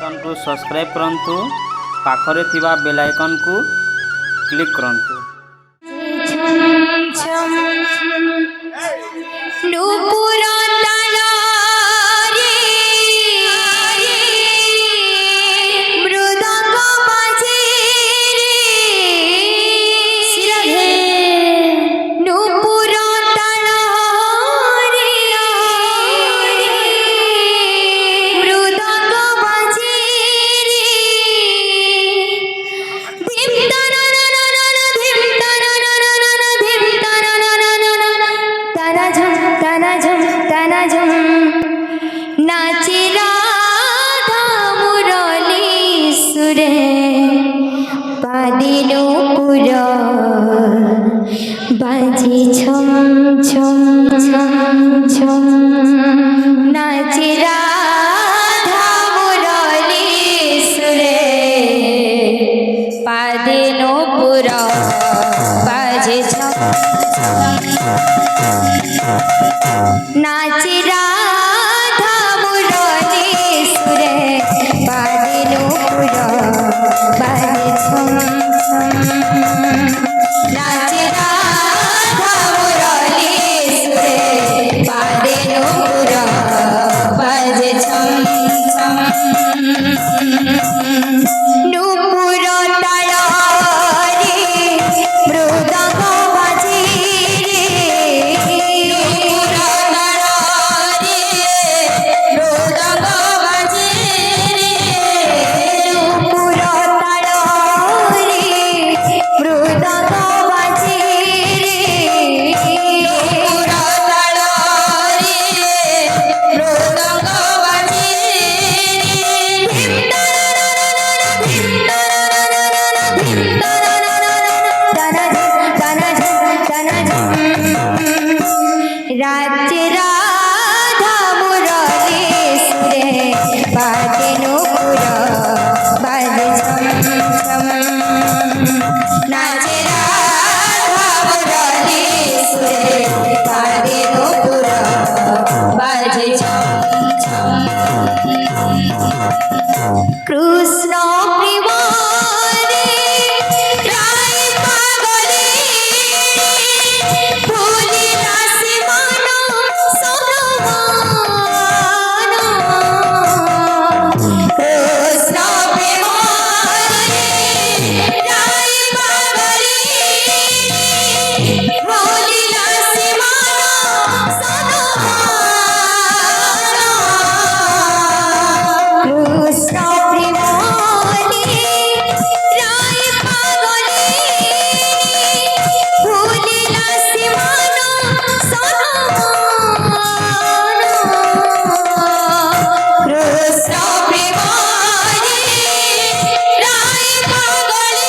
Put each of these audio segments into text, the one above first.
Channel को subscribe करंतु पाखरे थिबा बेल आइकन को क्लिक करंतु। बाजे छम छम छम छम नाचे राधा मुरली सुरे पादे नूपुर बाजे छम नाचे राधा मुरली सुरे पादे नूपुर बाजे छम छम नाचे राधा मुरली सुरे पादे नूपुर बाजे छम छम नूपुर तालरे मृदंग बाजे नूपुर तालरे मृदंग बाजे नूपुर तालरे मृदंग बाजे नूपुर तालरे मृदंग बाजे राज्य राधा मुरली सुरे बाजे नूपुर बाजे छम छम नाचे राधा मुरली सुरे बाजे नूपुर बाजे छम छम कृष्ण प्रेम रे राय पागले भूली राशि मन सोनमान कृष्ण प्रेम रे राय पागले भूली राशि मन सोनमान कृष्ण प्रेम रे राय पागले भूली राशि मन सोनमान कृष्ण प्रेम रे राय पागले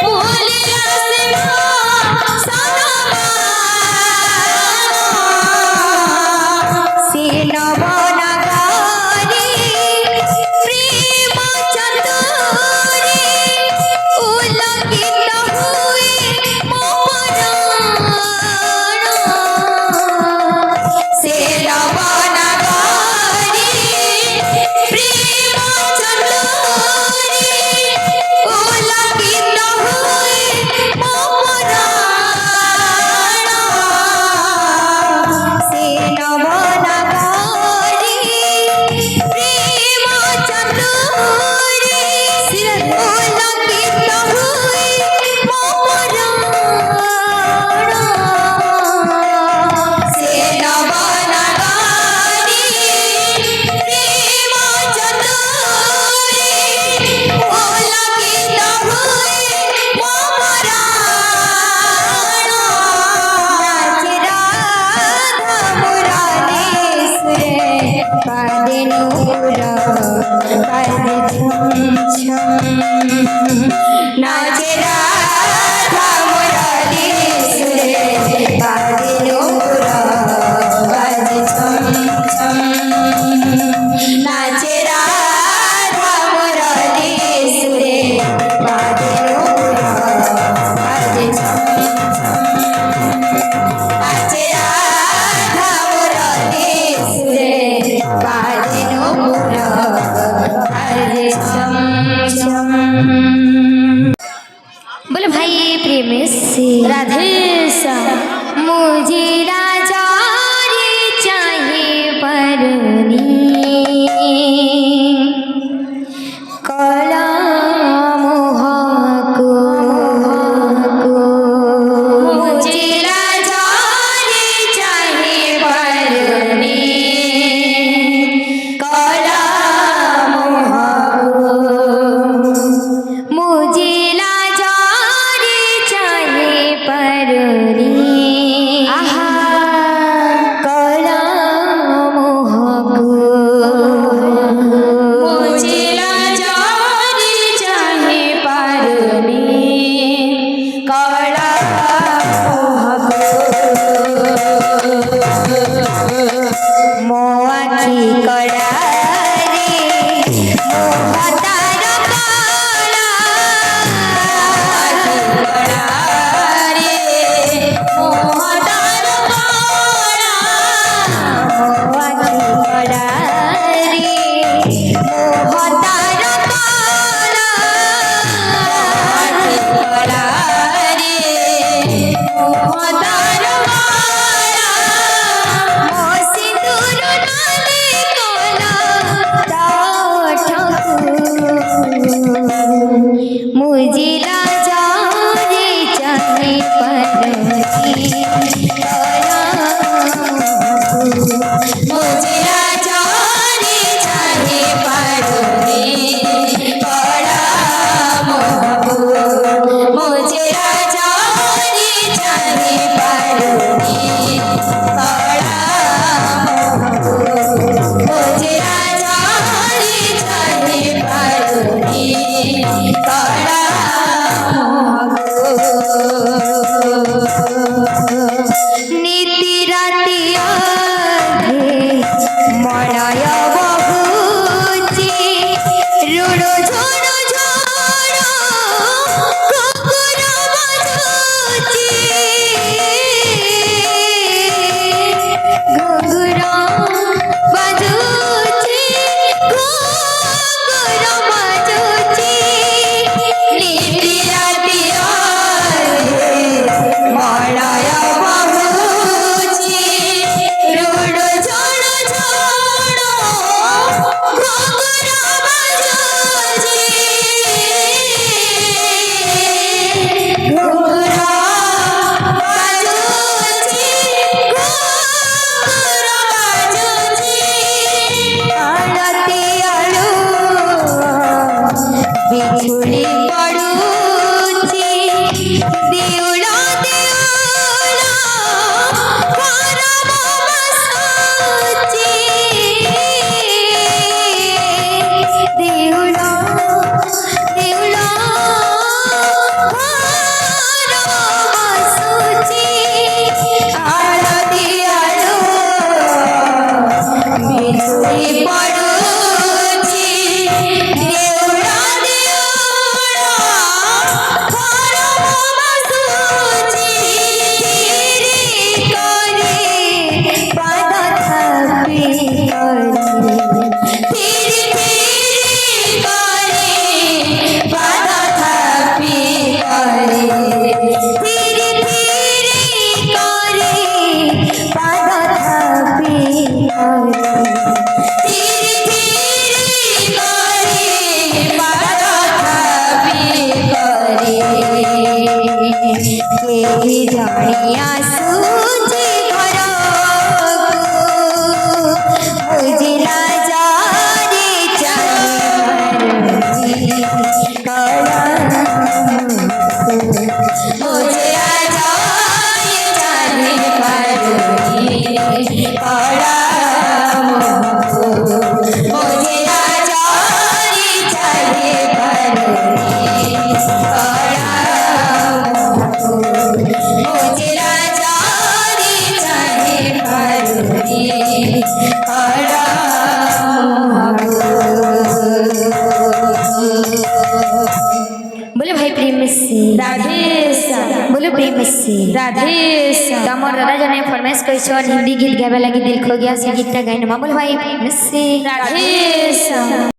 भूली राशि मन सोनमान से नवनगारी प्रेम चतुरे उल्लंघित हुए मोहन से नवनगारी प्रेम चतुरे उल्लंघित हुए मोहन से नवनगारी प्रेम चतुरे उल्लंघित हुए मोहन से नवनगारी प्रेम चतुरे उल्लंघित हुए मोहन नाचे राधा मुरली सुरे पादे नूपुर बाजे छम छम नाचे राधा मुरली सुरे पादे नूपुर बाजे छम छम नाचे राधा मुरली सुरे पादे नूपुर बाजे छम छम नाचे राधा मुरली सुरे पादे नूपुर चम। बोले भाई प्रेम से राधे श्याम। मुझे राजा रे चाहे परनी कला मोह को। मुझे राजा रे चाहे परनी कला मोह को। मुझे राजा रे चाहे परनी आहा कला मोह को। मुझे राजा रे चाहे परनी कला मोह को। मो आखि कड़ा रे मोह तार कला। आखि कड़ा रे मोह तार कला। मो आखि कड़ा रे मोह तार कला। आखि कड़ा रे मोह तार कला। मो सिंदूर नाले कला मुझे राजा रे चाहे परनी कला। मुझे राजा रे चाहे परनी कला मोह को। मुझे राजा रे चाहे परनी कला मोह को। मुझे राजा रे चाहे परनी कला मोह को। नीति राति आधे मलय बहुची ऋण झुण झुण कुकुर बजुची। घुंघुर बजुची घुंघुर बजुची। नीति राति आधे मलय बहुची ऋण झुण झुण घुंघुर बजुची। घुंघुर बजुची घुंघुर बजुची। आळती आळू बिछुड़ी पड़ुची देउल देउल करम बसुची। देउल देउल करम बसुची। आळती आळू बिछुड़ी पड़ुची देउल देउल करम बसुची। रे करे पाद थापी करे धीरे धीरे करे पाद थापी करे धीरे धीरे करे पाद थापी करे धीरे धीरे करे पाद थापी करे। केहि जानिया सूझी घर मुझे राजा रे चाहे परनी कला। मुझे राजा रे चाहे परनी कला मोह को। मुझे राजा रे चाहे परनी कला मोह को। मुझे राजा रे चाहे परनी कला मोह को। बोले भाई प्रेम से राधे श्याम। बोले प्रेम से राधे श्याम। तमर दादा जने फरमाइश कइसन हिंदी गीत गावे लगी दिल खो गया से गीतटा गाइन बोले भाई प्रेम से राधे श्याम।